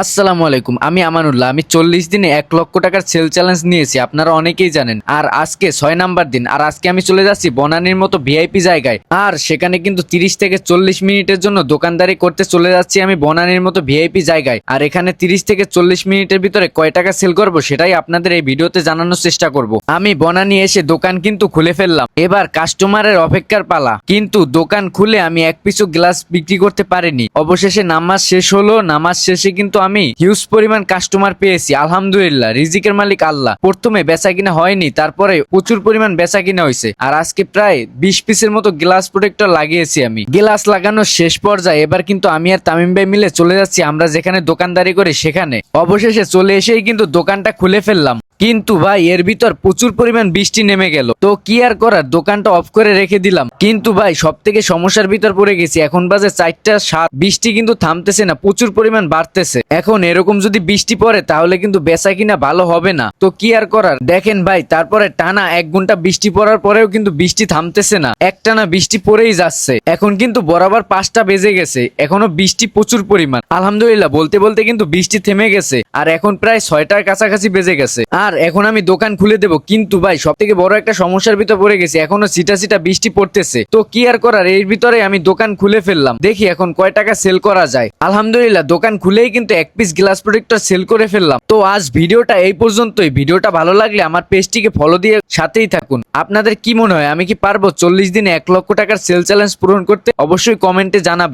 আসসালামু আলাইকুম, আমি আমানুল্লাহ। আমি 40 দিনে 1 লক্ষ টাকার সেল চ্যালেঞ্জ নিয়েছি, আপনারা অনেকেই জানেন। আর আজকে 6 নাম্বার দিন। আর আজকে আমি চলে যাচ্ছি বনানীর মতো ভিআইপি জায়গায়। আর সেখানে কিন্তু 30 থেকে 40 মিনিটের জন্য দোকানদারি করতে চলে যাচ্ছি আমি বনানীর মতো ভিআইপি জায়গায়। আর এখানে 30 থেকে 40 মিনিটের ভিতরে কয় টাকা সেল করব সেটাই আপনাদের এই ভিডিওতে জানানোর চেষ্টা করব। আমি বনানী এসে দোকান কিন্তু খুলে ফেললাম, এবার কাস্টমারের অপেক্ষার পালা। কিন্তু দোকান খুলে আমি এক পিসও গ্লাস বিক্রি করতে পারিনি। অবশেষে নামাজ শেষ হলো, নামাজ শেষে কিন্তু আমি হিউজ পরিমাণ কাস্টমার পেয়েছি, আলহামদুলিল্লাহ। রিজিকের মালিক আল্লাহ। প্রথমে বেচা কিনা হয়নি, তারপরে প্রচুর পরিমাণ বেচা কিনা হয়েছে। আর আজকে প্রায় 20 পিসের মতো গ্লাস প্রোটেক্টর লাগিয়েছি আমি। গ্লাস লাগানোর শেষ পর্যায়ে এবার কিন্তু আমি আর তামিম ভাই মিলে চলে যাচ্ছি আমরা যেখানে দোকানদারি করি সেখানে। অবশেষে চলে এসেই কিন্তু দোকানটা খুলে ফেললাম। কিন্তু ভাই এর ভিতর প্রচুর পরিমাণ বৃষ্টি নেমে গেল, তো কি আর করার, দোকানটা অফ করে রেখে দিলাম। কিন্তু ভাই সব থেকে সমস্যার ভিতর পড়ে গেছি, এখন বাজে 4টা 7, বৃষ্টি কিন্তু থামতেছে না, প্রচুর পরিমাণ বাড়তেছে। এখন এরকম যদি বৃষ্টি পড়ে তাহলে কিন্তু বেচা কিনা ভালো হবে না। তো কি আর করার, দেখেন ভাই তারপরে টানা 1 ঘন্টা বৃষ্টি পড়ার পরেও কিন্তু বৃষ্টি থামতেছে না, একটানা বৃষ্টি পড়েই যাচ্ছে। এখন কিন্তু বরাবর 5টা বেজে গেছে, এখনো বৃষ্টি প্রচুর পরিমাণ। আলহামদুলিল্লাহ বলতে বলতে কিন্তু বৃষ্টি থেমে গেছে, আর এখন প্রায় 6টার কাছাকাছি বেজে গেছে। আর এখন আমি দোকান খুলে দেব, কিন্তু ভাই সব থেকে বড় একটা সমস্যার ভিতর পড়ে গেছি, এখনো সিটা সিটা বৃষ্টি পড়তেছে। তো কি আর করার, এর ভিতরে আমি দোকান খুলে ফেললাম। দেখি এখন কয় টাকা সেল করা যায়। আলহামদুলিল্লাহ দোকান খুলেই কিন্তু 1 পিস গ্লাস প্রোটেক্টর সেল করে ফেললাম। তো আজ ভিডিওটা এই পর্যন্তই। ভিডিওটা ভালো লাগলে আমার পেজটিকে ফলো দিয়ে সাথেই থাকুন। আপনাদের কি মনে হয়, আমি কি পারবো 40 দিনে 1 লক্ষ টাকার সেল চ্যালেঞ্জ পূরণ করতে? অবশ্যই কমেন্টে জানাবেন।